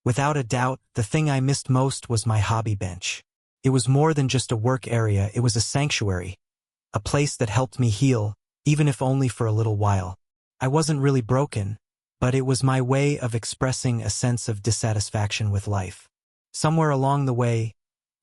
Without a doubt, the thing I missed most was my hobby bench. It was more than just a work area, it was a sanctuary, a place that helped me heal, even if only for a little while. I wasn't really broken, but it was my way of expressing a sense of dissatisfaction with life. Somewhere along the way,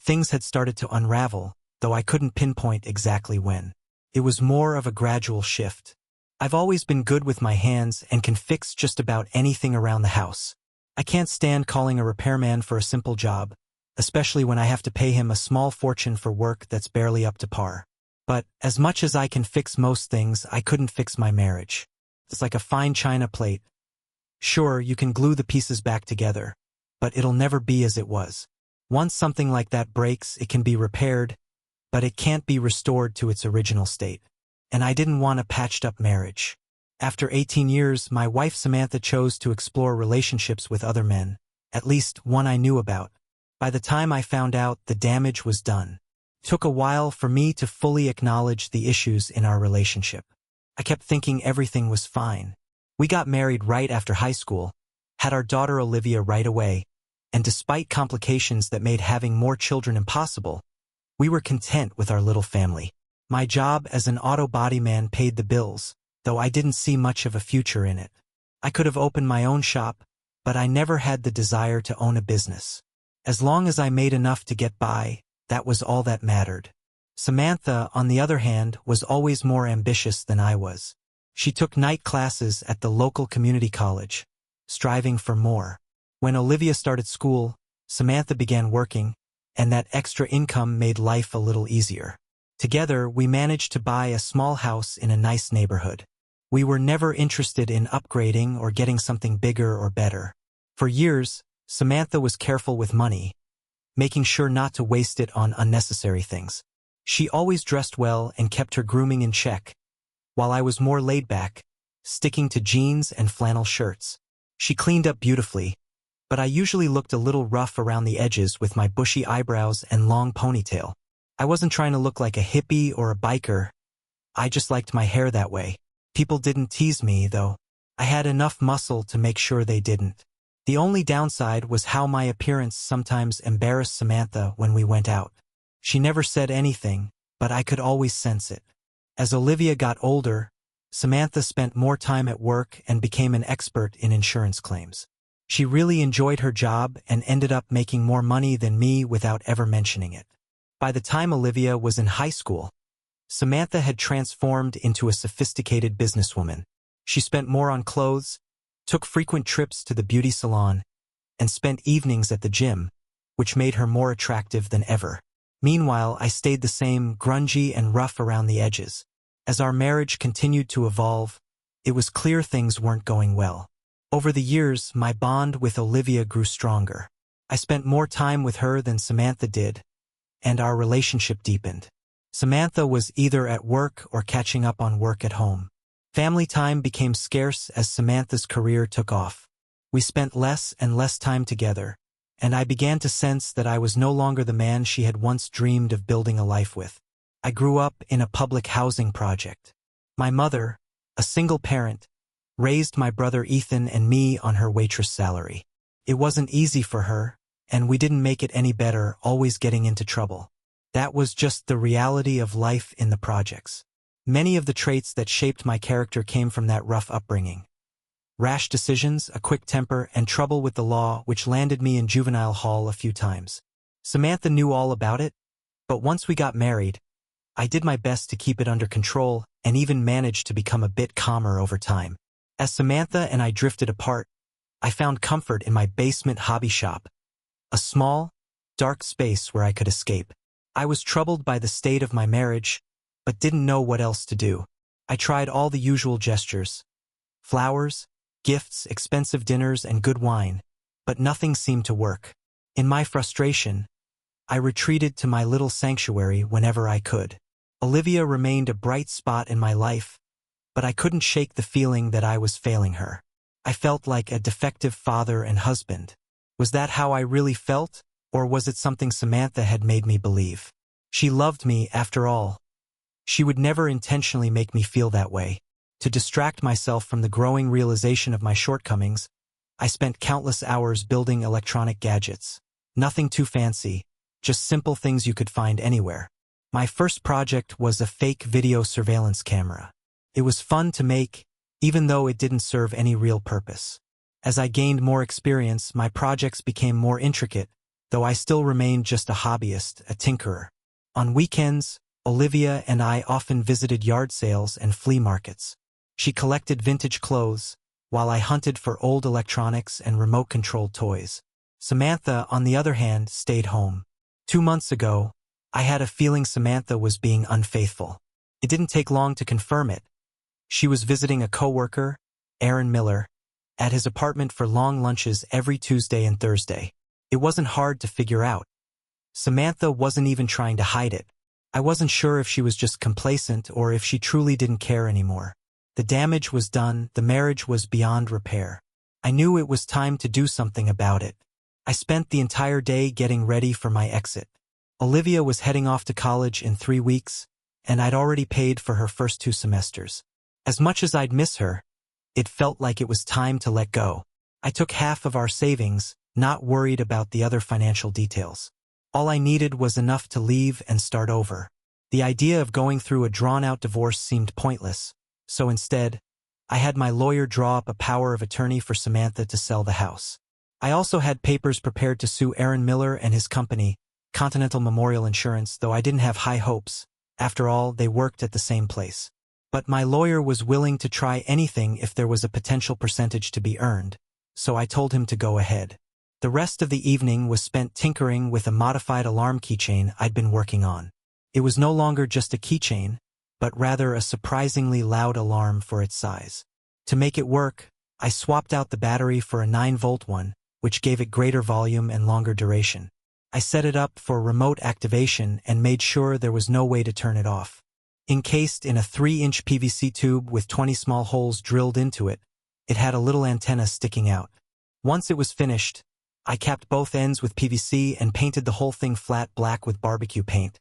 things had started to unravel, though I couldn't pinpoint exactly when. It was more of a gradual shift. I've always been good with my hands and can fix just about anything around the house. I can't stand calling a repairman for a simple job, especially when I have to pay him a small fortune for work that's barely up to par. But as much as I can fix most things, I couldn't fix my marriage. It's like a fine china plate. Sure, you can glue the pieces back together, but it'll never be as it was. Once something like that breaks, it can be repaired, but it can't be restored to its original state. And I didn't want a patched-up marriage. After 18 years, my wife Samantha chose to explore relationships with other men, at least one I knew about. By the time I found out, the damage was done. It took a while for me to fully acknowledge the issues in our relationship. I kept thinking everything was fine. We got married right after high school, had our daughter Olivia right away, and despite complications that made having more children impossible, we were content with our little family. My job as an auto body man paid the bills, though I didn't see much of a future in it. I could have opened my own shop, but I never had the desire to own a business. As long as I made enough to get by, that was all that mattered. Samantha, on the other hand, was always more ambitious than I was. She took night classes at the local community college, striving for more. When Olivia started school, Samantha began working, and that extra income made life a little easier. Together, we managed to buy a small house in a nice neighborhood. We were never interested in upgrading or getting something bigger or better. For years, Samantha was careful with money, making sure not to waste it on unnecessary things. She always dressed well and kept her grooming in check, while I was more laid back, sticking to jeans and flannel shirts. She cleaned up beautifully, but I usually looked a little rough around the edges with my bushy eyebrows and long ponytail. I wasn't trying to look like a hippie or a biker. I just liked my hair that way. People didn't tease me, though. I had enough muscle to make sure they didn't. The only downside was how my appearance sometimes embarrassed Samantha when we went out. She never said anything, but I could always sense it. As Olivia got older, Samantha spent more time at work and became an expert in insurance claims. She really enjoyed her job and ended up making more money than me without ever mentioning it. By the time Olivia was in high school, Samantha had transformed into a sophisticated businesswoman. She spent more on clothes, took frequent trips to the beauty salon, and spent evenings at the gym, which made her more attractive than ever. Meanwhile, I stayed the same, grungy and rough around the edges. As our marriage continued to evolve, it was clear things weren't going well. Over the years, my bond with Olivia grew stronger. I spent more time with her than Samantha did, and our relationship deepened. Samantha was either at work or catching up on work at home. Family time became scarce as Samantha's career took off. We spent less and less time together, and I began to sense that I was no longer the man she had once dreamed of building a life with. I grew up in a public housing project. My mother, a single parent, raised my brother Ethan and me on her waitress salary. It wasn't easy for her, and we didn't make it any better, always getting into trouble. That was just the reality of life in the projects. Many of the traits that shaped my character came from that rough upbringing. Rash decisions, a quick temper, and trouble with the law, which landed me in juvenile hall a few times. Samantha knew all about it, but once we got married, I did my best to keep it under control and even managed to become a bit calmer over time. As Samantha and I drifted apart, I found comfort in my basement hobby shop, a small, dark space where I could escape. I was troubled by the state of my marriage, but didn't know what else to do. I tried all the usual gestures: flowers, gifts, expensive dinners, and good wine, but nothing seemed to work. In my frustration, I retreated to my little sanctuary whenever I could. Olivia remained a bright spot in my life, but I couldn't shake the feeling that I was failing her. I felt like a defective father and husband. Was that how I really felt, or was it something Samantha had made me believe? She loved me, after all. She would never intentionally make me feel that way. To distract myself from the growing realization of my shortcomings, I spent countless hours building electronic gadgets. Nothing too fancy, just simple things you could find anywhere. My first project was a fake video surveillance camera. It was fun to make, even though it didn't serve any real purpose. As I gained more experience, my projects became more intricate, though I still remained just a hobbyist, a tinkerer. On weekends, Olivia and I often visited yard sales and flea markets. She collected vintage clothes, while I hunted for old electronics and remote-controlled toys. Samantha, on the other hand, stayed home. 2 months ago, I had a feeling Samantha was being unfaithful. It didn't take long to confirm it. She was visiting a coworker, Aaron Miller, at his apartment for long lunches every Tuesday and Thursday. It wasn't hard to figure out. Samantha wasn't even trying to hide it. I wasn't sure if she was just complacent or if she truly didn't care anymore. The damage was done, the marriage was beyond repair. I knew it was time to do something about it. I spent the entire day getting ready for my exit. Olivia was heading off to college in 3 weeks, and I'd already paid for her first 2 semesters. As much as I'd miss her, it felt like it was time to let go. I took half of our savings, not worried about the other financial details. All I needed was enough to leave and start over. The idea of going through a drawn-out divorce seemed pointless, so instead, I had my lawyer draw up a power of attorney for Samantha to sell the house. I also had papers prepared to sue Aaron Miller and his company, Continental Memorial Insurance, though I didn't have high hopes. After all, they worked at the same place. But my lawyer was willing to try anything if there was a potential percentage to be earned, so I told him to go ahead. The rest of the evening was spent tinkering with a modified alarm keychain I'd been working on. It was no longer just a keychain, but rather a surprisingly loud alarm for its size. To make it work, I swapped out the battery for a 9-volt one, which gave it greater volume and longer duration. I set it up for remote activation and made sure there was no way to turn it off. Encased in a 3-inch PVC tube with 20 small holes drilled into it, it had a little antenna sticking out. Once it was finished, I capped both ends with PVC and painted the whole thing flat black with barbecue paint,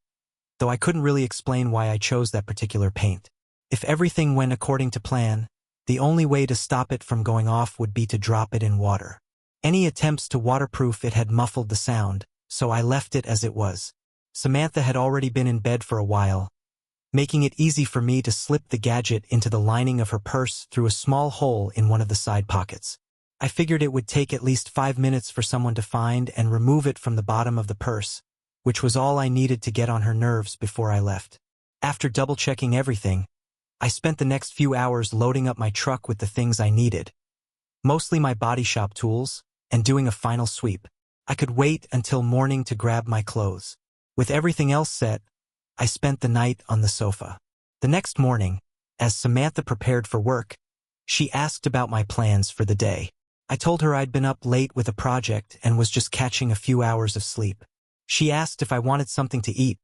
though I couldn't really explain why I chose that particular paint. If everything went according to plan, the only way to stop it from going off would be to drop it in water. Any attempts to waterproof it had muffled the sound, so I left it as it was. Samantha had already been in bed for a while, making it easy for me to slip the gadget into the lining of her purse through a small hole in one of the side pockets. I figured it would take at least 5 minutes for someone to find and remove it from the bottom of the purse, which was all I needed to get on her nerves before I left. After double-checking everything, I spent the next few hours loading up my truck with the things I needed, mostly my body shop tools, and doing a final sweep. I could wait until morning to grab my clothes. With everything else set, I spent the night on the sofa. The next morning, as Samantha prepared for work, she asked about my plans for the day. I told her I'd been up late with a project and was just catching a few hours of sleep. She asked if I wanted something to eat,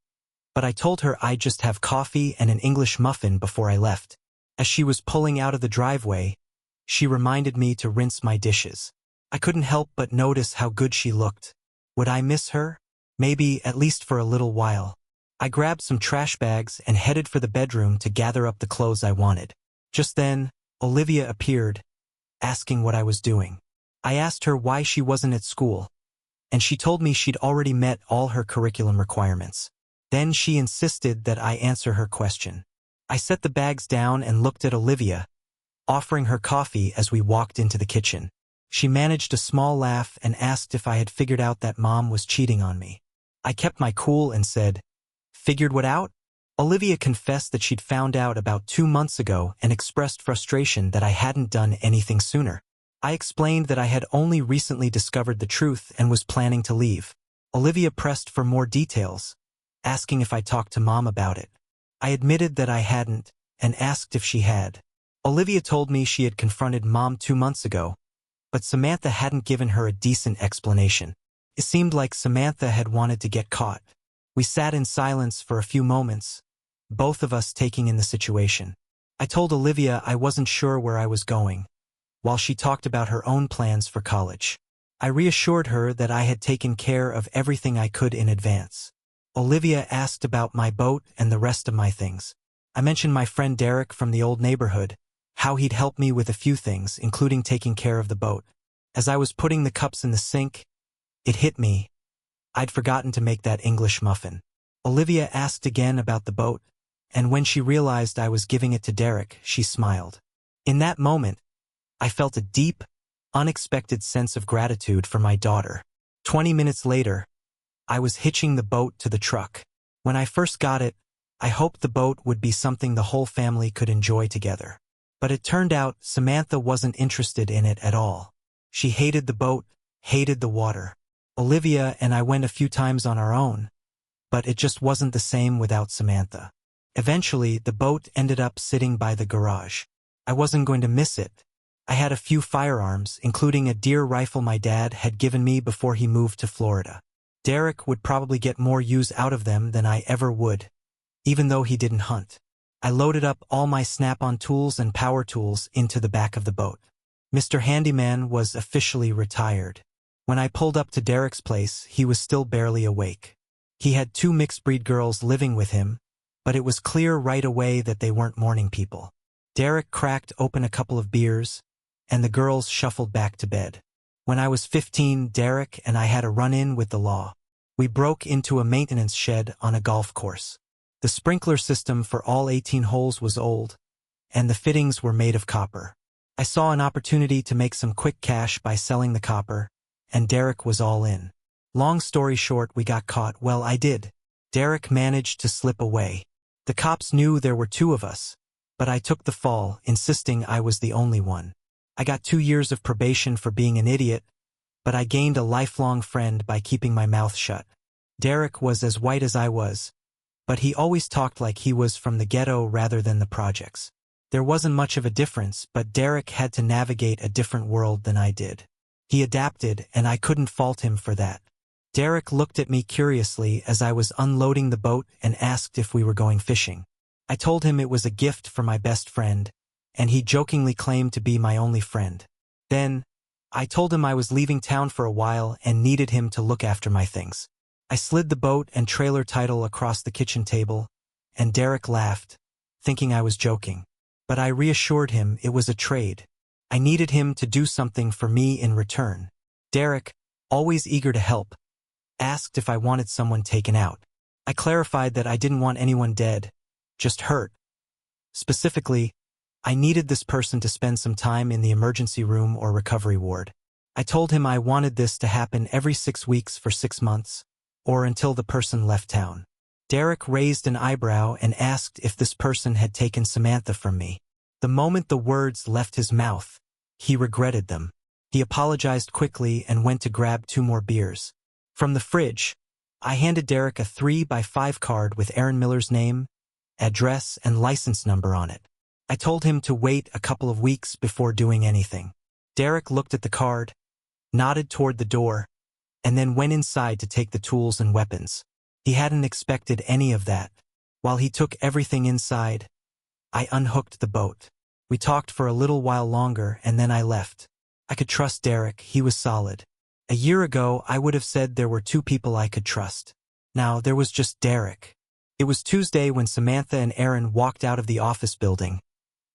but I told her I'd just have coffee and an English muffin before I left. As she was pulling out of the driveway, she reminded me to rinse my dishes. I couldn't help but notice how good she looked. Would I miss her? Maybe, at least for a little while. I grabbed some trash bags and headed for the bedroom to gather up the clothes I wanted. Just then, Olivia appeared, asking what I was doing. I asked her why she wasn't at school, and she told me she'd already met all her curriculum requirements. Then she insisted that I answer her question. I set the bags down and looked at Olivia, offering her coffee as we walked into the kitchen. She managed a small laugh and asked if I had figured out that Mom was cheating on me. I kept my cool and said, "Figured what out?" Olivia confessed that she'd found out about 2 months ago and expressed frustration that I hadn't done anything sooner. I explained that I had only recently discovered the truth and was planning to leave. Olivia pressed for more details, asking if I talked to Mom about it. I admitted that I hadn't and asked if she had. Olivia told me she had confronted Mom 2 months ago, but Samantha hadn't given her a decent explanation. It seemed like Samantha had wanted to get caught. We sat in silence for a few moments, both of us taking in the situation. I told Olivia I wasn't sure where I was going, while she talked about her own plans for college. I reassured her that I had taken care of everything I could in advance. Olivia asked about my boat and the rest of my things. I mentioned my friend Derek from the old neighborhood, how he'd helped me with a few things, including taking care of the boat. As I was putting the cups in the sink, it hit me. I'd forgotten to make that English muffin. Olivia asked again about the boat, and when she realized I was giving it to Derek, she smiled. In that moment, I felt a deep, unexpected sense of gratitude for my daughter. 20 minutes later, I was hitching the boat to the truck. When I first got it, I hoped the boat would be something the whole family could enjoy together. But it turned out Samantha wasn't interested in it at all. She hated the boat, hated the water. Olivia and I went a few times on our own, but it just wasn't the same without Samantha. Eventually, the boat ended up sitting by the garage. I wasn't going to miss it. I had a few firearms, including a deer rifle my dad had given me before he moved to Florida. Derek would probably get more use out of them than I ever would, even though he didn't hunt. I loaded up all my Snap-on tools and power tools into the back of the boat. Mr. Handyman was officially retired. When I pulled up to Derek's place, he was still barely awake. He had 2 mixed-breed girls living with him, but it was clear right away that they weren't morning people. Derek cracked open a couple of beers, and the girls shuffled back to bed. When I was 15, Derek and I had a run-in with the law. We broke into a maintenance shed on a golf course. The sprinkler system for all 18 holes was old, and the fittings were made of copper. I saw an opportunity to make some quick cash by selling the copper, and Derek was all in. Long story short, we got caught. Well, I did. Derek managed to slip away. The cops knew there were 2 of us, but I took the fall, insisting I was the only one. I got 2 years of probation for being an idiot, but I gained a lifelong friend by keeping my mouth shut. Derek was as white as I was, but he always talked like he was from the ghetto rather than the projects. There wasn't much of a difference, but Derek had to navigate a different world than I did. He adapted, and I couldn't fault him for that. Derek looked at me curiously as I was unloading the boat and asked if we were going fishing. I told him it was a gift for my best friend, and he jokingly claimed to be my only friend. Then, I told him I was leaving town for a while and needed him to look after my things. I slid the boat and trailer title across the kitchen table, and Derek laughed, thinking I was joking. But I reassured him it was a trade. I needed him to do something for me in return. Derek, always eager to help, asked if I wanted someone taken out. I clarified that I didn't want anyone dead, just hurt. Specifically, I needed this person to spend some time in the emergency room or recovery ward. I told him I wanted this to happen every 6 weeks for 6 months, or until the person left town. Derek raised an eyebrow and asked if this person had taken Samantha from me. The moment the words left his mouth, he regretted them. He apologized quickly and went to grab 2 more beers. From the fridge, I handed Derek a 3x5 card with Aaron Miller's name, address, and license number on it. I told him to wait a couple of weeks before doing anything. Derek looked at the card, nodded toward the door, and then went inside to take the tools and weapons. He hadn't expected any of that. While he took everything inside, I unhooked the boat. We talked for a little while longer, and then I left. I could trust Derek, he was solid. A year ago, I would have said there were 2 people I could trust. Now, there was just Derek. It was Tuesday when Samantha and Aaron walked out of the office building,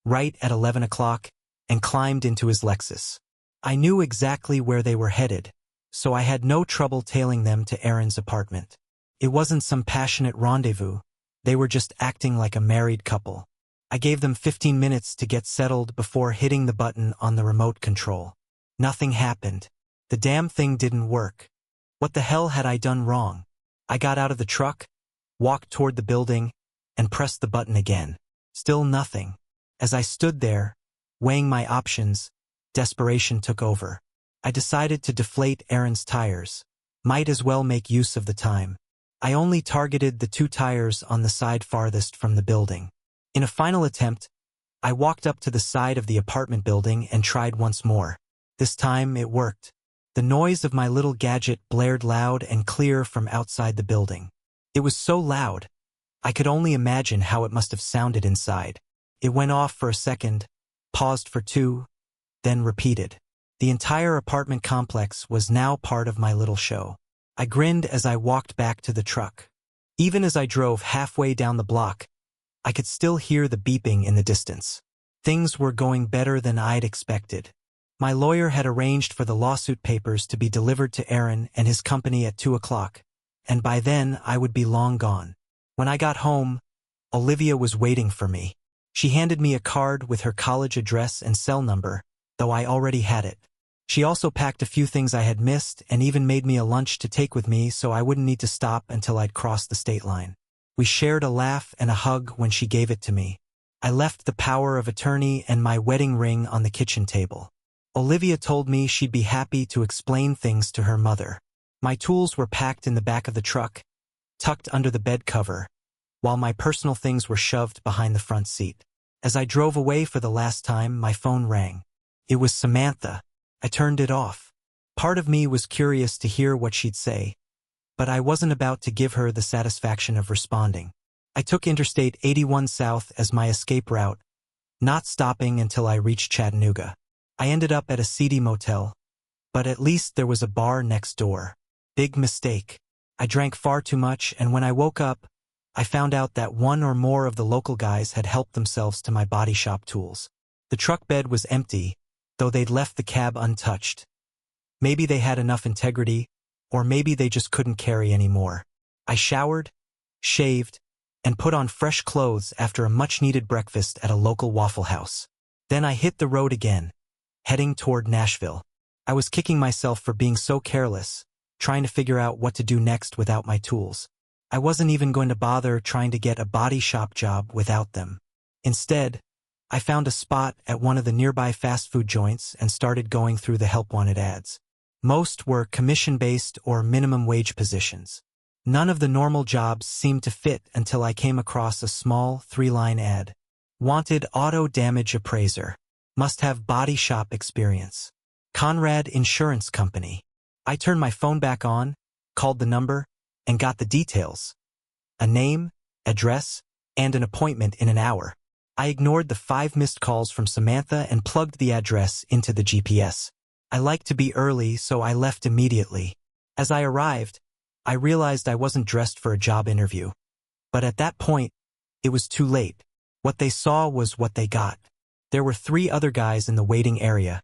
right at 11 o'clock, and climbed into his Lexus. I knew exactly where they were headed, so I had no trouble tailing them to Aaron's apartment. It wasn't some passionate rendezvous. They were just acting like a married couple. I gave them 15 minutes to get settled before hitting the button on the remote control. Nothing happened. The damn thing didn't work. What the hell had I done wrong? I got out of the truck, walked toward the building, and pressed the button again. Still nothing. As I stood there, weighing my options, desperation took over. I decided to deflate Aaron's tires. Might as well make use of the time. I only targeted the 2 tires on the side farthest from the building. In a final attempt, I walked up to the side of the apartment building and tried once more. This time it worked. The noise of my little gadget blared loud and clear from outside the building. It was so loud, I could only imagine how it must have sounded inside. It went off for a second, paused for 2, then repeated. The entire apartment complex was now part of my little show. I grinned as I walked back to the truck. Even as I drove halfway down the block, I could still hear the beeping in the distance. Things were going better than I'd expected. My lawyer had arranged for the lawsuit papers to be delivered to Aaron and his company at 2 o'clock, and by then I would be long gone. When I got home, Olivia was waiting for me. She handed me a card with her college address and cell number, though I already had it. She also packed a few things I had missed and even made me a lunch to take with me so I wouldn't need to stop until I'd crossed the state line. We shared a laugh and a hug when she gave it to me. I left the power of attorney and my wedding ring on the kitchen table. Olivia told me she'd be happy to explain things to her mother. My tools were packed in the back of the truck, tucked under the bed cover, while my personal things were shoved behind the front seat. As I drove away for the last time, my phone rang. It was Samantha. I turned it off. Part of me was curious to hear what she'd say, but I wasn't about to give her the satisfaction of responding. I took Interstate 81 South as my escape route, not stopping until I reached Chattanooga. I ended up at a seedy motel, but at least there was a bar next door. Big mistake. I drank far too much, and when I woke up, I found out that one or more of the local guys had helped themselves to my body shop tools. The truck bed was empty, though they'd left the cab untouched. Maybe they had enough integrity, or maybe they just couldn't carry any more. I showered, shaved, and put on fresh clothes after a much-needed breakfast at a local Waffle House. Then I hit the road again, heading toward Nashville. I was kicking myself for being so careless, trying to figure out what to do next without my tools. I wasn't even going to bother trying to get a body shop job without them. Instead, I found a spot at one of the nearby fast food joints and started going through the help wanted ads. Most were commission-based or minimum wage positions. None of the normal jobs seemed to fit until I came across a small 3-line ad. Wanted auto damage appraiser. Must have body shop experience. Conrad Insurance Company. I turned my phone back on, called the number, and got the details. A name, address, and an appointment in an hour. I ignored the 5 missed calls from Samantha and plugged the address into the GPS. I like to be early, so I left immediately. As I arrived, I realized I wasn't dressed for a job interview. But at that point, it was too late. What they saw was what they got. There were 3 other guys in the waiting area,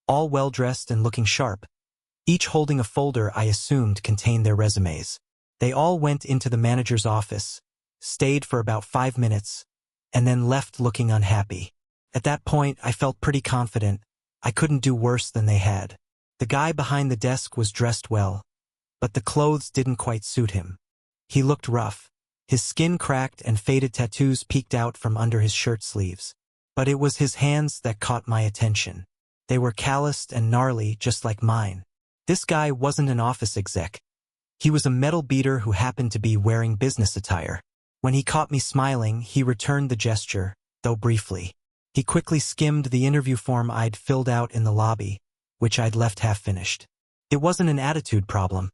all well-dressed and looking sharp, each holding a folder I assumed contained their resumes. They all went into the manager's office, stayed for about 5 minutes, and then left looking unhappy. At that point, I felt pretty confident I couldn't do worse than they had. The guy behind the desk was dressed well, but the clothes didn't quite suit him. He looked rough. His skin cracked and faded tattoos peeked out from under his shirt sleeves. But it was his hands that caught my attention. They were calloused and gnarly, just like mine. This guy wasn't an office exec. He was a metal beater who happened to be wearing business attire. When he caught me smiling, he returned the gesture, though briefly. He quickly skimmed the interview form I'd filled out in the lobby, which I'd left half-finished. It wasn't an attitude problem.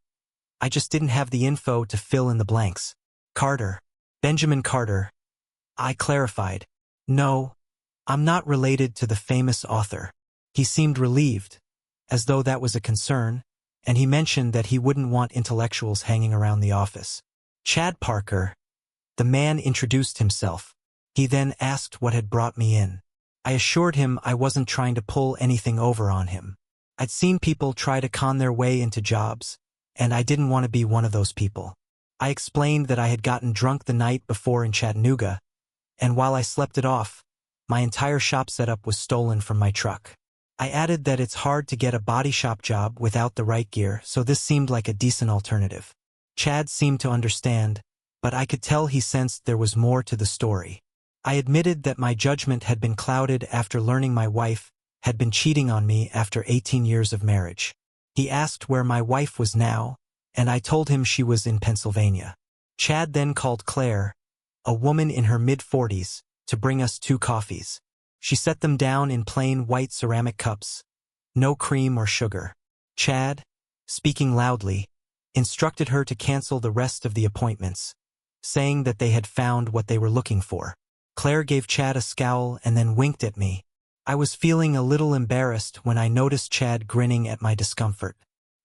I just didn't have the info to fill in the blanks. Carter. Benjamin Carter. I clarified. No, I'm not related to the famous author. He seemed relieved, as though that was a concern, and he mentioned that he wouldn't want intellectuals hanging around the office. Chad Parker. The man introduced himself. He then asked what had brought me in. I assured him I wasn't trying to pull anything over on him. I'd seen people try to con their way into jobs, and I didn't want to be one of those people. I explained that I had gotten drunk the night before in Chattanooga, and while I slept it off, my entire shop setup was stolen from my truck. I added that it's hard to get a body shop job without the right gear, so this seemed like a decent alternative. Chad seemed to understand, but I could tell he sensed there was more to the story. I admitted that my judgment had been clouded after learning my wife had been cheating on me after 18 years of marriage. He asked where my wife was now, and I told him she was in Pennsylvania. Chad then called Claire, a woman in her mid-40s, to bring us 2 coffees. She set them down in plain white ceramic cups, no cream or sugar. Chad, speaking loudly, instructed her to cancel the rest of the appointments, saying that they had found what they were looking for. Claire gave Chad a scowl and then winked at me. I was feeling a little embarrassed when I noticed Chad grinning at my discomfort.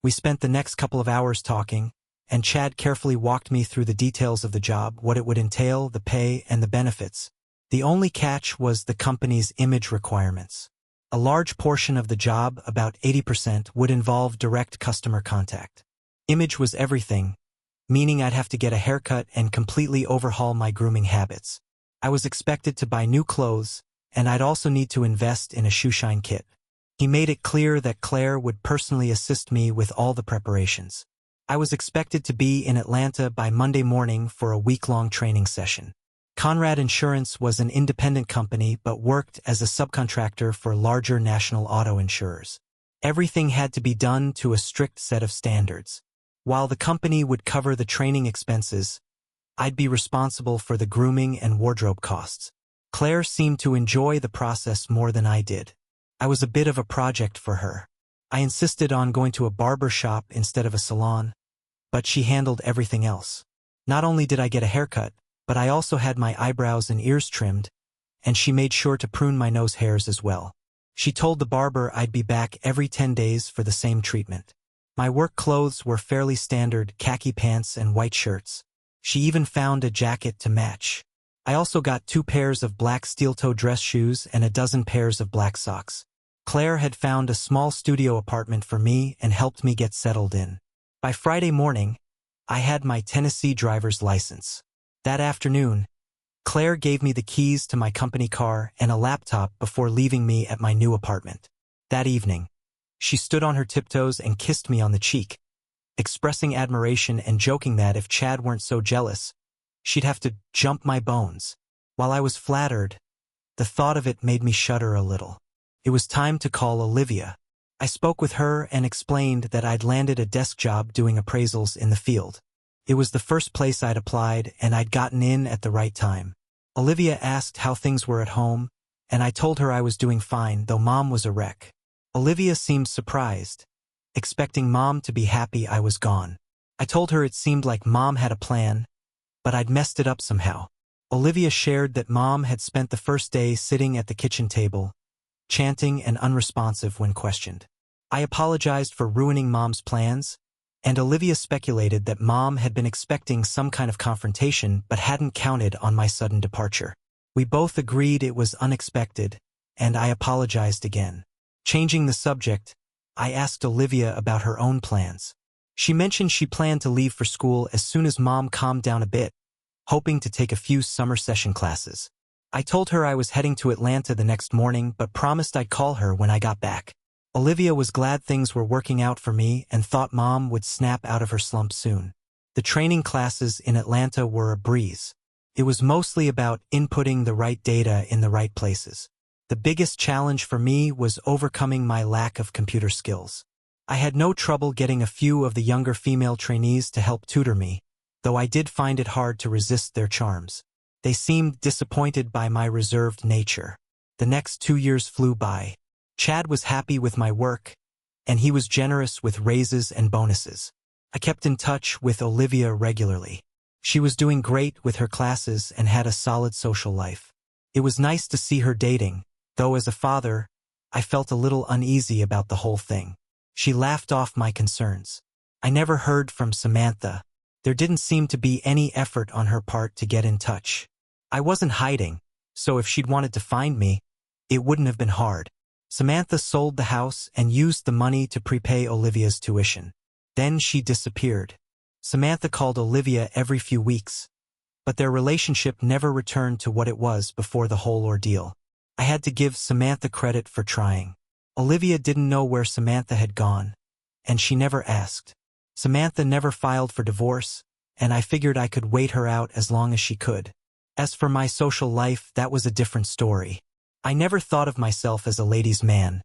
We spent the next couple of hours talking, and Chad carefully walked me through the details of the job, what it would entail, the pay, and the benefits. The only catch was the company's image requirements. A large portion of the job, about 80%, would involve direct customer contact. Image was everything, meaning I'd have to get a haircut and completely overhaul my grooming habits. I was expected to buy new clothes, and I'd also need to invest in a shoeshine kit. He made it clear that Claire would personally assist me with all the preparations. I was expected to be in Atlanta by Monday morning for a week-long training session. Conrad Insurance was an independent company but worked as a subcontractor for larger national auto insurers. Everything had to be done to a strict set of standards. While the company would cover the training expenses, I'd be responsible for the grooming and wardrobe costs. Claire seemed to enjoy the process more than I did. I was a bit of a project for her. I insisted on going to a barber shop instead of a salon, but she handled everything else. Not only did I get a haircut, but I also had my eyebrows and ears trimmed, and she made sure to prune my nose hairs as well. She told the barber I'd be back every 10 days for the same treatment. My work clothes were fairly standard, khaki pants and white shirts. She even found a jacket to match. I also got 2 pairs of black steel-toe dress shoes and a dozen pairs of black socks. Claire had found a small studio apartment for me and helped me get settled in. By Friday morning, I had my Tennessee driver's license. That afternoon, Claire gave me the keys to my company car and a laptop before leaving me at my new apartment. That evening, she stood on her tiptoes and kissed me on the cheek, expressing admiration and joking that if Chad weren't so jealous, she'd have to jump my bones. While I was flattered, the thought of it made me shudder a little. It was time to call Olivia. I spoke with her and explained that I'd landed a desk job doing appraisals in the field. It was the first place I'd applied, and I'd gotten in at the right time. Olivia asked how things were at home, and I told her I was doing fine, though Mom was a wreck. Olivia seemed surprised, expecting Mom to be happy I was gone. I told her it seemed like Mom had a plan, but I'd messed it up somehow. Olivia shared that Mom had spent the first day sitting at the kitchen table, chanting and unresponsive when questioned. I apologized for ruining Mom's plans, and Olivia speculated that Mom had been expecting some kind of confrontation but hadn't counted on my sudden departure. We both agreed it was unexpected, and I apologized again. Changing the subject, I asked Olivia about her own plans. She mentioned she planned to leave for school as soon as Mom calmed down a bit, hoping to take a few summer session classes. I told her I was heading to Atlanta the next morning but promised I'd call her when I got back. Olivia was glad things were working out for me and thought Mom would snap out of her slump soon. The training classes in Atlanta were a breeze. It was mostly about inputting the right data in the right places. The biggest challenge for me was overcoming my lack of computer skills. I had no trouble getting a few of the younger female trainees to help tutor me, though I did find it hard to resist their charms. They seemed disappointed by my reserved nature. The next 2 years flew by. Chad was happy with my work, and he was generous with raises and bonuses. I kept in touch with Olivia regularly. She was doing great with her classes and had a solid social life. It was nice to see her dating, though as a father, I felt a little uneasy about the whole thing. She laughed off my concerns. I never heard from Samantha. There didn't seem to be any effort on her part to get in touch. I wasn't hiding, so if she'd wanted to find me, it wouldn't have been hard. Samantha sold the house and used the money to prepay Olivia's tuition. Then she disappeared. Samantha called Olivia every few weeks, but their relationship never returned to what it was before the whole ordeal. I had to give Samantha credit for trying. Olivia didn't know where Samantha had gone, and she never asked. Samantha never filed for divorce, and I figured I could wait her out as long as she could. As for my social life, that was a different story. I never thought of myself as a ladies' man,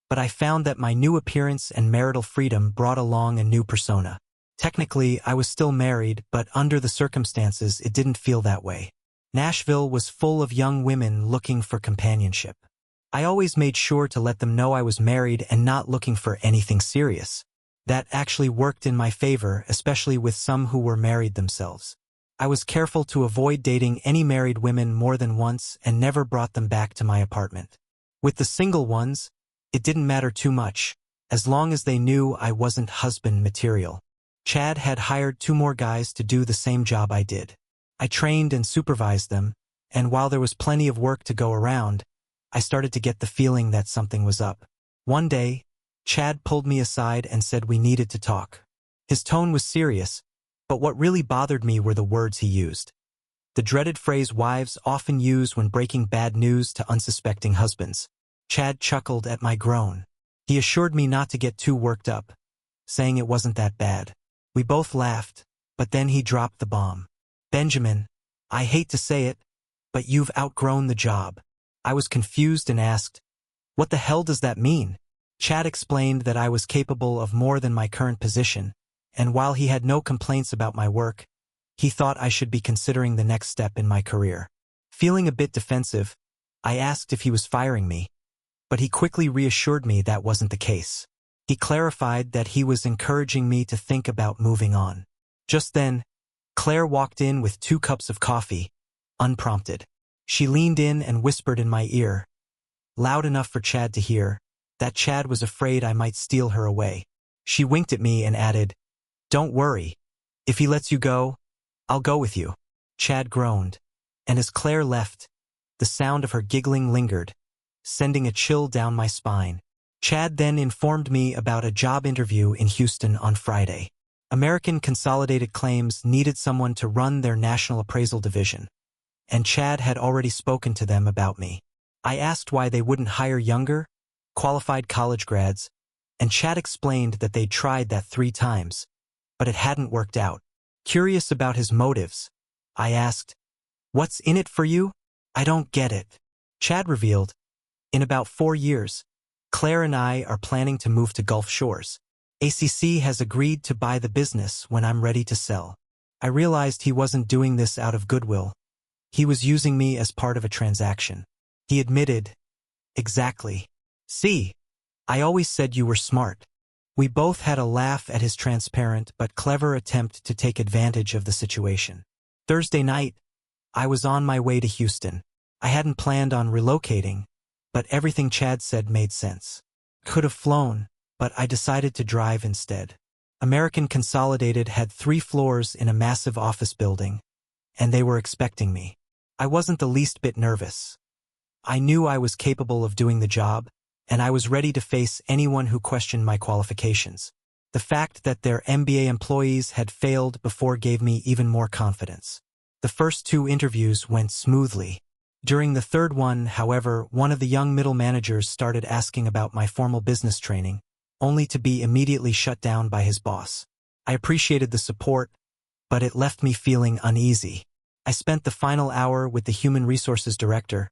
but I found that my new appearance and marital freedom brought along a new persona. Technically, I was still married, but under the circumstances, it didn't feel that way. Nashville was full of young women looking for companionship. I always made sure to let them know I was married and not looking for anything serious. That actually worked in my favor, especially with some who were married themselves. I was careful to avoid dating any married women more than once and never brought them back to my apartment. With the single ones, it didn't matter too much, as long as they knew I wasn't husband material. Chad had hired 2 more guys to do the same job I did. I trained and supervised them, and while there was plenty of work to go around, I started to get the feeling that something was up. One day, Chad pulled me aside and said we needed to talk. His tone was serious, but what really bothered me were the words he used. The dreaded phrase wives often use when breaking bad news to unsuspecting husbands. Chad chuckled at my groan. He assured me not to get too worked up, saying it wasn't that bad. We both laughed, but then he dropped the bomb. Benjamin, I hate to say it, but you've outgrown the job. I was confused and asked, what the hell does that mean? Chad explained that I was capable of more than my current position, and while he had no complaints about my work, he thought I should be considering the next step in my career. Feeling a bit defensive, I asked if he was firing me, but he quickly reassured me that wasn't the case. He clarified that he was encouraging me to think about moving on. Just then, Claire walked in with 2 cups of coffee, unprompted. She leaned in and whispered in my ear, loud enough for Chad to hear, that Chad was afraid I might steal her away. She winked at me and added, don't worry. If he lets you go, I'll go with you. Chad groaned, and as Claire left, the sound of her giggling lingered, sending a chill down my spine. Chad then informed me about a job interview in Houston on Friday. American Consolidated Claims needed someone to run their national appraisal division, and Chad had already spoken to them about me. I asked why they wouldn't hire younger, qualified college grads, and Chad explained that they'd tried that 3 times, but it hadn't worked out. Curious about his motives, I asked, what's in it for you? I don't get it. Chad revealed, in about 4 years, Claire and I are planning to move to Gulf Shores. ACC has agreed to buy the business when I'm ready to sell. I realized he wasn't doing this out of goodwill. He was using me as part of a transaction. He admitted, exactly. See, I always said you were smart. We both had a laugh at his transparent but clever attempt to take advantage of the situation. Thursday night, I was on my way to Houston. I hadn't planned on relocating, but everything Chad said made sense. Could have flown, but I decided to drive instead. American Consolidated had 3 floors in a massive office building, and they were expecting me. I wasn't the least bit nervous. I knew I was capable of doing the job, and I was ready to face anyone who questioned my qualifications. The fact that their MBA employees had failed before gave me even more confidence. The first 2 interviews went smoothly. During the 3rd one, however, one of the young middle managers started asking about my formal business training, only to be immediately shut down by his boss. I appreciated the support, but it left me feeling uneasy. I spent the final hour with the human resources director,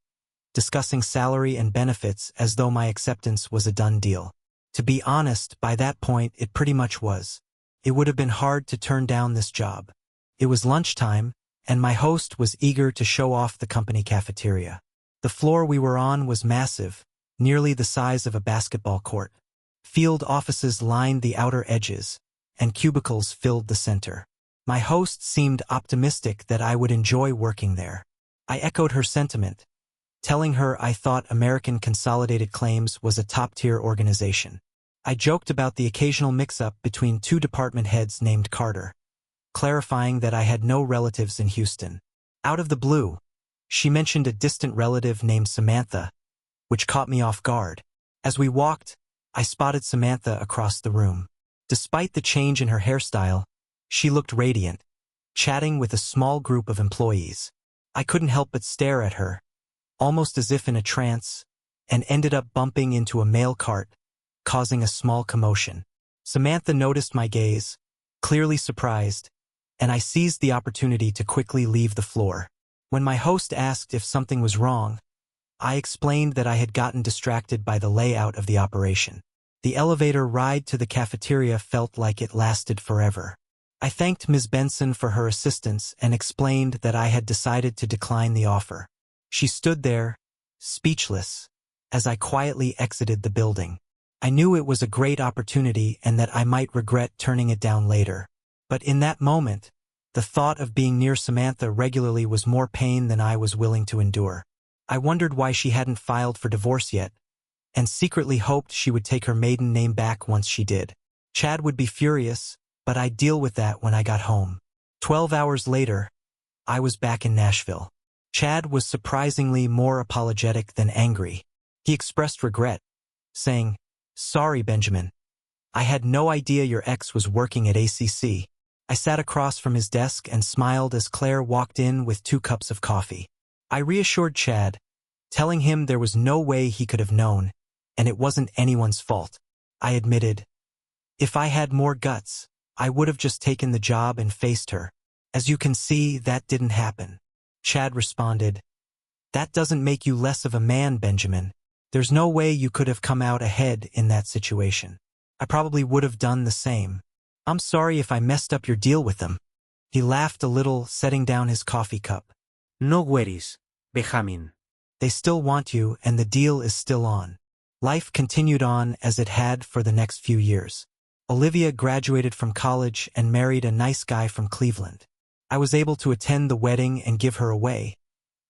discussing salary and benefits as though my acceptance was a done deal. To be honest, by that point it pretty much was. It would have been hard to turn down this job. It was lunchtime, and my host was eager to show off the company cafeteria. The floor we were on was massive, nearly the size of a basketball court. Field offices lined the outer edges, and cubicles filled the center. My host seemed optimistic that I would enjoy working there. I echoed her sentiment, telling her I thought American Consolidated Claims was a top-tier organization. I joked about the occasional mix-up between 2 department heads named Carter, clarifying that I had no relatives in Houston. Out of the blue, she mentioned a distant relative named Samantha, which caught me off guard. As we walked, I spotted Samantha across the room. Despite the change in her hairstyle, she looked radiant, chatting with a small group of employees. I couldn't help but stare at her, almost as if in a trance, and ended up bumping into a mail cart, causing a small commotion. Samantha noticed my gaze, clearly surprised, and I seized the opportunity to quickly leave the floor. When my host asked if something was wrong, I explained that I had gotten distracted by the layout of the operation. The elevator ride to the cafeteria felt like it lasted forever. I thanked Ms. Benson for her assistance and explained that I had decided to decline the offer. She stood there, speechless, as I quietly exited the building. I knew it was a great opportunity and that I might regret turning it down later. But in that moment, the thought of being near Samantha regularly was more pain than I was willing to endure. I wondered why she hadn't filed for divorce yet, and secretly hoped she would take her maiden name back once she did. Chad would be furious, but I'd deal with that when I got home. 12 hours later, I was back in Nashville. Chad was surprisingly more apologetic than angry. He expressed regret, saying, "Sorry, Benjamin. I had no idea your ex was working at ACC." I sat across from his desk and smiled as Claire walked in with 2 cups of coffee. I reassured Chad, telling him there was no way he could have known, and it wasn't anyone's fault. I admitted, "If I had more guts, I would have just taken the job and faced her. As you can see, that didn't happen." Chad responded, "That doesn't make you less of a man, Benjamin. There's no way you could have come out ahead in that situation. I probably would have done the same. I'm sorry if I messed up your deal with them." He laughed a little, setting down his coffee cup. No worries, Benjamin. They still want you, and the deal is still on. Life continued on as it had for the next few years. Olivia graduated from college and married a nice guy from Cleveland. I was able to attend the wedding and give her away,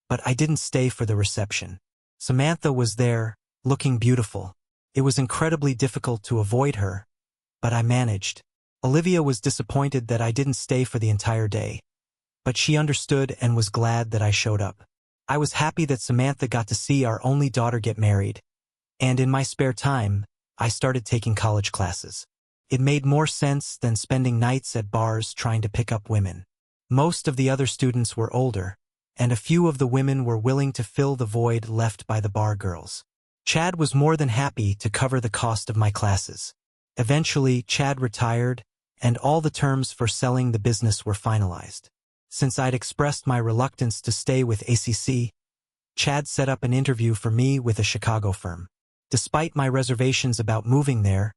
but I didn't stay for the reception. Samantha was there, looking beautiful. It was incredibly difficult to avoid her, but I managed. Olivia was disappointed that I didn't stay for the entire day, but she understood and was glad that I showed up. I was happy that Samantha got to see our only daughter get married, and in my spare time, I started taking college classes. It made more sense than spending nights at bars trying to pick up women. Most of the other students were older, and a few of the women were willing to fill the void left by the bar girls. Chad was more than happy to cover the cost of my classes. Eventually, Chad retired, and all the terms for selling the business were finalized. Since I'd expressed my reluctance to stay with ACC, Chad set up an interview for me with a Chicago firm. Despite my reservations about moving there,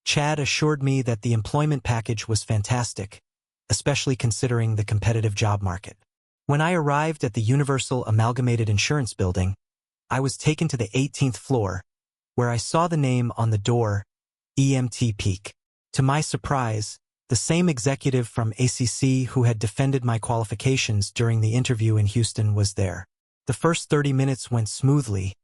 Chad assured me that the employment package was fantastic, especially considering the competitive job market. When I arrived at the Universal Amalgamated Insurance Building, I was taken to the 18th floor, where I saw the name on the door, EMT Peak. To my surprise, the same executive from ACC who had defended my qualifications during the interview in Houston was there. The first 30 minutes went smoothly,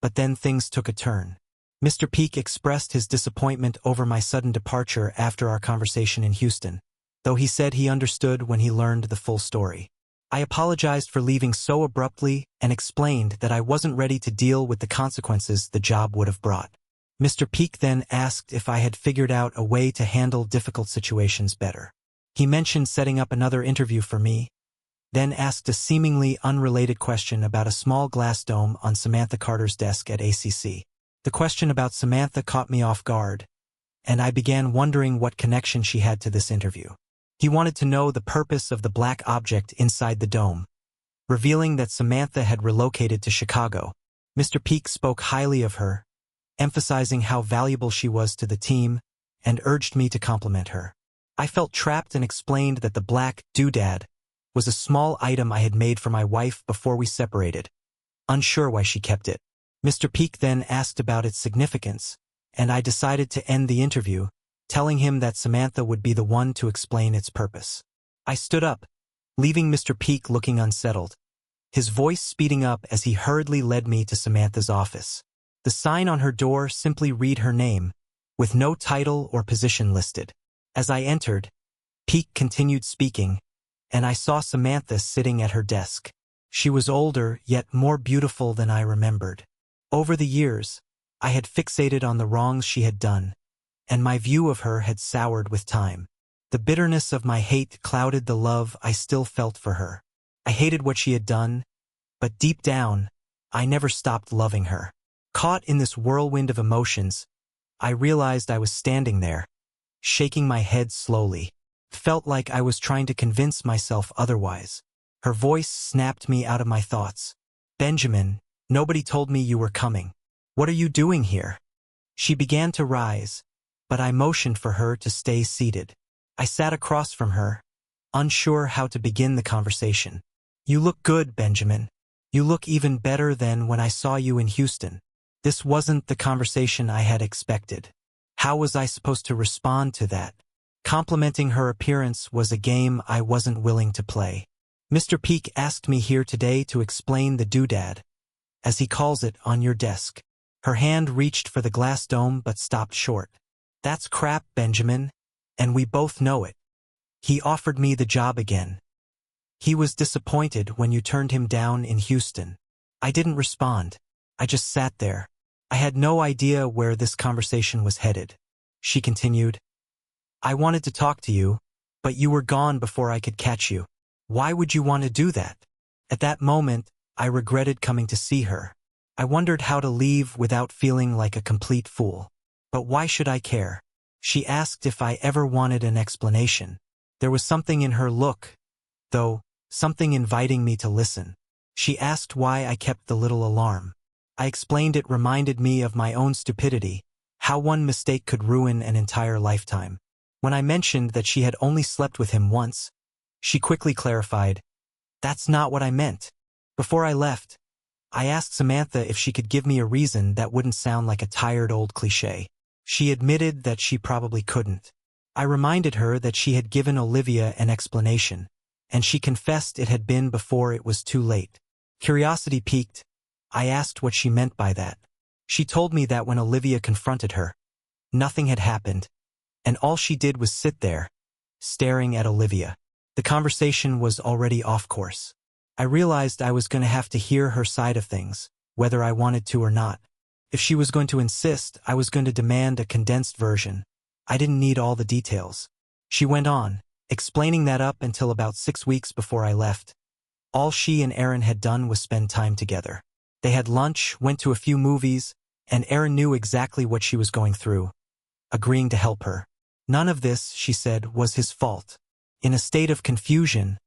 but then things took a turn. Mr. Peak expressed his disappointment over my sudden departure after our conversation in Houston, though he said he understood when he learned the full story. I apologized for leaving so abruptly and explained that I wasn't ready to deal with the consequences the job would have brought. Mr. Peak then asked if I had figured out a way to handle difficult situations better. He mentioned setting up another interview for me, then asked a seemingly unrelated question about a small glass dome on Samantha Carter's desk at ACC. The question about Samantha caught me off guard, and I began wondering what connection she had to this interview. He wanted to know the purpose of the black object inside the dome, revealing that Samantha had relocated to Chicago. Mr. Peak spoke highly of her, emphasizing how valuable she was to the team, and urged me to compliment her. I felt trapped and explained that the black doodad was a small item I had made for my wife before we separated, unsure why she kept it. Mr. Peak then asked about its significance, and I decided to end the interview, telling him that Samantha would be the one to explain its purpose. I stood up, leaving Mr. Peak looking unsettled, his voice speeding up as he hurriedly led me to Samantha's office. The sign on her door simply read her name, with no title or position listed. As I entered, Peak continued speaking, and I saw Samantha sitting at her desk. She was older, yet more beautiful than I remembered. Over the years, I had fixated on the wrongs she had done, and my view of her had soured with time. The bitterness of my hate clouded the love I still felt for her. I hated what she had done, but deep down, I never stopped loving her. Caught in this whirlwind of emotions, I realized I was standing there, shaking my head slowly. Felt like I was trying to convince myself otherwise. Her voice snapped me out of my thoughts. "Benjamin, nobody told me you were coming. What are you doing here?" She began to rise, but I motioned for her to stay seated. I sat across from her, unsure how to begin the conversation. "You look good, Benjamin. You look even better than when I saw you in Houston." This wasn't the conversation I had expected. How was I supposed to respond to that? Complimenting her appearance was a game I wasn't willing to play. "Mr. Peak asked me here today to explain the doodad, as he calls it, on your desk." Her hand reached for the glass dome but stopped short. "That's crap, Benjamin, and we both know it. He offered me the job again. He was disappointed when you turned him down in Houston." I didn't respond. I just sat there, I had no idea where this conversation was headed. She continued, I wanted to talk to you, but you were gone before I could catch you. Why would you want to do that? At that moment, I regretted coming to see her. I wondered how to leave without feeling like a complete fool. But why should I care? She asked if I ever wanted an explanation. There was something in her look, though, something inviting me to listen. She asked why I kept the little alarm. I explained it reminded me of my own stupidity, how one mistake could ruin an entire lifetime. When I mentioned that she had only slept with him once, she quickly clarified, That's not what I meant. Before I left, I asked Samantha if she could give me a reason that wouldn't sound like a tired old cliché. She admitted that she probably couldn't. I reminded her that she had given Olivia an explanation, and she confessed it had been before it was too late. Curiosity piqued. I asked what she meant by that. She told me that when Olivia confronted her, nothing had happened, and all she did was sit there, staring at Olivia. The conversation was already off course. I realized I was going to have to hear her side of things, whether I wanted to or not. If she was going to insist, I was going to demand a condensed version. I didn't need all the details. She went on, explaining that up until about 6 weeks before I left, all she and Aaron had done was spend time together. They had lunch, went to a few movies, and Aaron knew exactly what she was going through, agreeing to help her. None of this, she said, was his fault. In a state of confusion,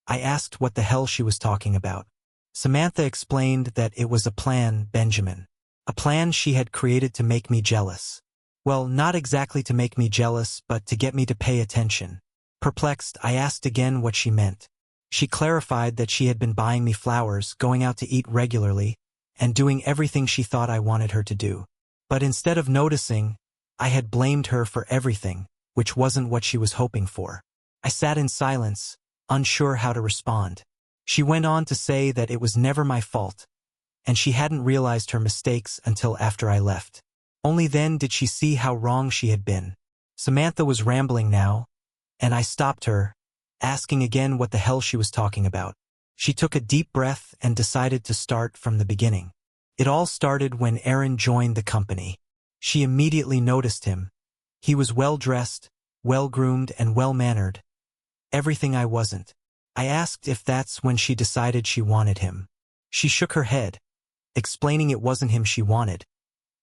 I asked what the hell she was talking about. Samantha explained that it was a plan, Benjamin. A plan she had created to make me jealous. Well, not exactly to make me jealous, but to get me to pay attention. Perplexed, I asked again what she meant. She clarified that she had been buying me flowers, going out to eat regularly, and doing everything she thought I wanted her to do. But instead of noticing, I had blamed her for everything, which wasn't what she was hoping for. I sat in silence, unsure how to respond. She went on to say that it was never my fault, and she hadn't realized her mistakes until after I left. Only then did she see how wrong she had been. Samantha was rambling now, and I stopped her, asking again what the hell she was talking about. She took a deep breath and decided to start from the beginning. It all started when Aaron joined the company. She immediately noticed him. He was well-dressed, well-groomed, and well-mannered. Everything I wasn't. I asked if that's when she decided she wanted him. She shook her head, explaining it wasn't him she wanted,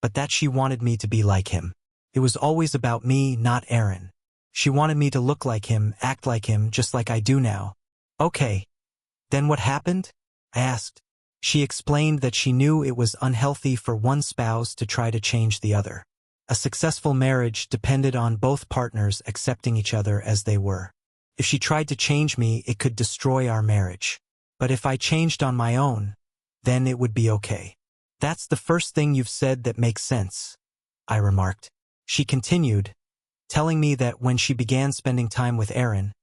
but that she wanted me to be like him. It was always about me, not Aaron. She wanted me to look like him, act like him, just like I do now. Okay. Then what happened? I asked. She explained that she knew it was unhealthy for one spouse to try to change the other. A successful marriage depended on both partners accepting each other as they were. If she tried to change me, it could destroy our marriage. But if I changed on my own, then it would be okay. That's the first thing you've said that makes sense, I remarked. She continued, telling me that when she began spending time with Aaron,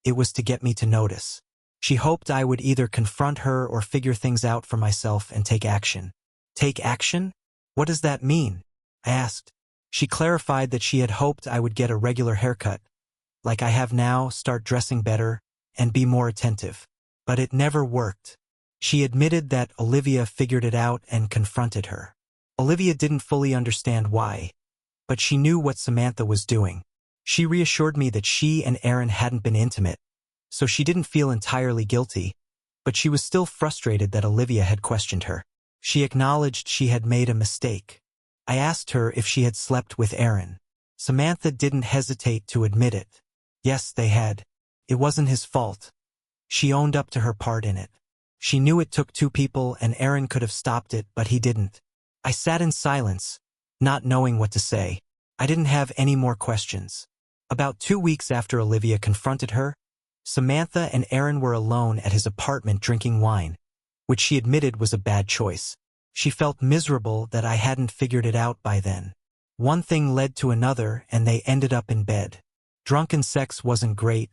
it was to get me to notice. She hoped I would either confront her or figure things out for myself and take action. Take action? What does that mean? I asked. She clarified that she had hoped I would get a regular haircut, like I have now, start dressing better, and be more attentive. But it never worked. She admitted that Olivia figured it out and confronted her. Olivia didn't fully understand why, but she knew what Samantha was doing. She reassured me that she and Aaron hadn't been intimate, so she didn't feel entirely guilty, but she was still frustrated that Olivia had questioned her. She acknowledged she had made a mistake. I asked her if she had slept with Aaron. Samantha didn't hesitate to admit it. Yes, they had. It wasn't his fault. She owned up to her part in it. She knew it took two people and Aaron could have stopped it, but he didn't. I sat in silence, not knowing what to say. I didn't have any more questions. About 2 weeks after Olivia confronted her, Samantha and Aaron were alone at his apartment drinking wine, which she admitted was a bad choice. She felt miserable that I hadn't figured it out by then. One thing led to another and they ended up in bed. Drunken sex wasn't great,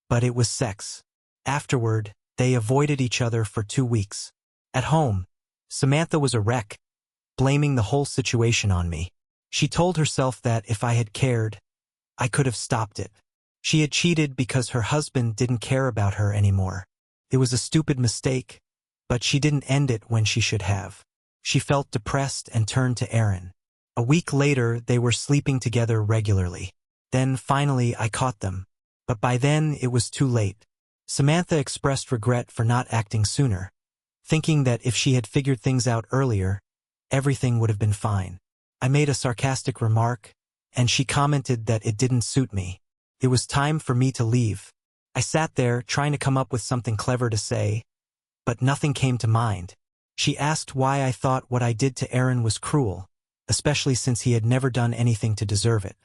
but it was sex. Afterward, they avoided each other for 2 weeks. At home, Samantha was a wreck, blaming the whole situation on me. She told herself that if I had cared, I could have stopped it. She had cheated because her husband didn't care about her anymore. It was a stupid mistake, but she didn't end it when she should have. She felt depressed and turned to Aaron. A week later, they were sleeping together regularly. Then, finally, I caught them. But by then, it was too late. Samantha expressed regret for not acting sooner, thinking that if she had figured things out earlier, everything would have been fine. I made a sarcastic remark, and she commented that it didn't suit me. It was time for me to leave. I sat there, trying to come up with something clever to say, but nothing came to mind. She asked why I thought what I did to Aaron was cruel, especially since he had never done anything to deserve it.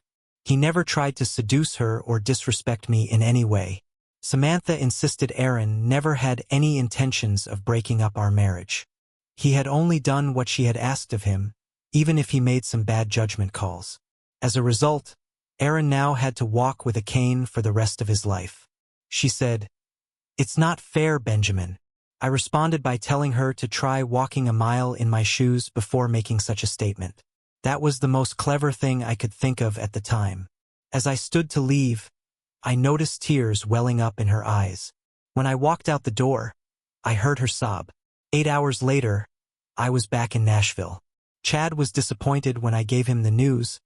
He never tried to seduce her or disrespect me in any way. Samantha insisted Aaron never had any intentions of breaking up our marriage. He had only done what she had asked of him, even if he made some bad judgment calls. As a result, Aaron now had to walk with a cane for the rest of his life. She said, "It's not fair, Benjamin." I responded by telling her to try walking a mile in my shoes before making such a statement. That was the most clever thing I could think of at the time. As I stood to leave, I noticed tears welling up in her eyes. When I walked out the door, I heard her sob. 8 hours later, I was back in Nashville. Chad was disappointed when I gave him the news,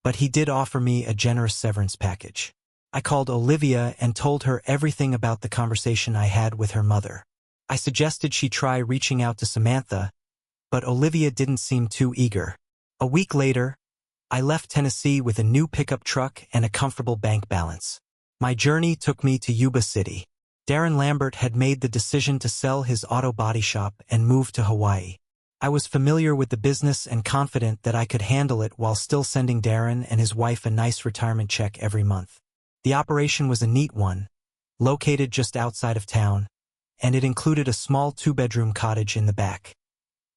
but he did offer me a generous severance package. I called Olivia and told her everything about the conversation I had with her mother. I suggested she try reaching out to Samantha, but Olivia didn't seem too eager. A week later, I left Tennessee with a new pickup truck and a comfortable bank balance. My journey took me to Yuba City. Darren Lambert had made the decision to sell his auto body shop and move to Hawaii. I was familiar with the business and confident that I could handle it while still sending Darren and his wife a nice retirement check every month. The operation was a neat one, located just outside of town, and it included a small 2-bedroom cottage in the back.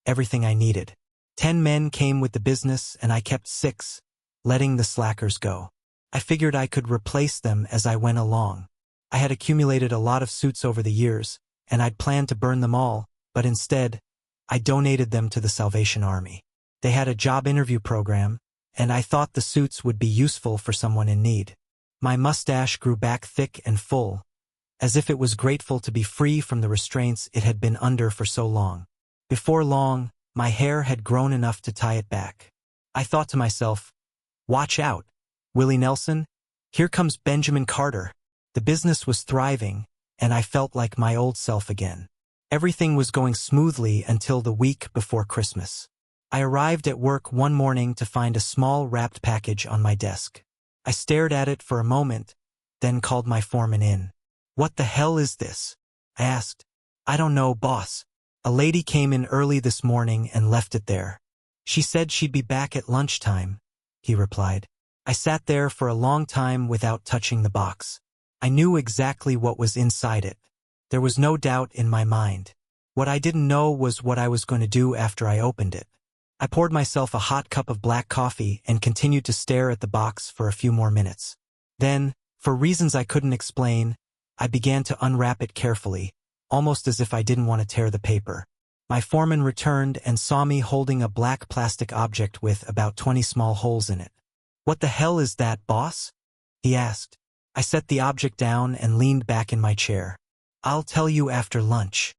Everything I needed. 10 men came with the business and I kept 6, letting the slackers go. I figured I could replace them as I went along. I had accumulated a lot of suits over the years, and I'd planned to burn them all, but instead, I donated them to the Salvation Army. They had a job interview program, and I thought the suits would be useful for someone in need. My mustache grew back thick and full, as if it was grateful to be free from the restraints it had been under for so long. Before long, my hair had grown enough to tie it back. I thought to myself, "Watch out, Willie Nelson, here comes Benjamin Carter." The business was thriving, and I felt like my old self again. Everything was going smoothly until the week before Christmas. I arrived at work one morning to find a small wrapped package on my desk. I stared at it for a moment, then called my foreman in. "What the hell is this?" I asked. "I don't know, boss. A lady came in early this morning and left it there. She said she'd be back at lunchtime," he replied. I sat there for a long time without touching the box. I knew exactly what was inside it. There was no doubt in my mind. What I didn't know was what I was going to do after I opened it. I poured myself a hot cup of black coffee and continued to stare at the box for a few more minutes. Then, for reasons I couldn't explain, I began to unwrap it carefully, almost as if I didn't want to tear the paper. My foreman returned and saw me holding a black plastic object with about 20 small holes in it. "What the hell is that, boss?" he asked. I set the object down and leaned back in my chair. "I'll tell you after lunch."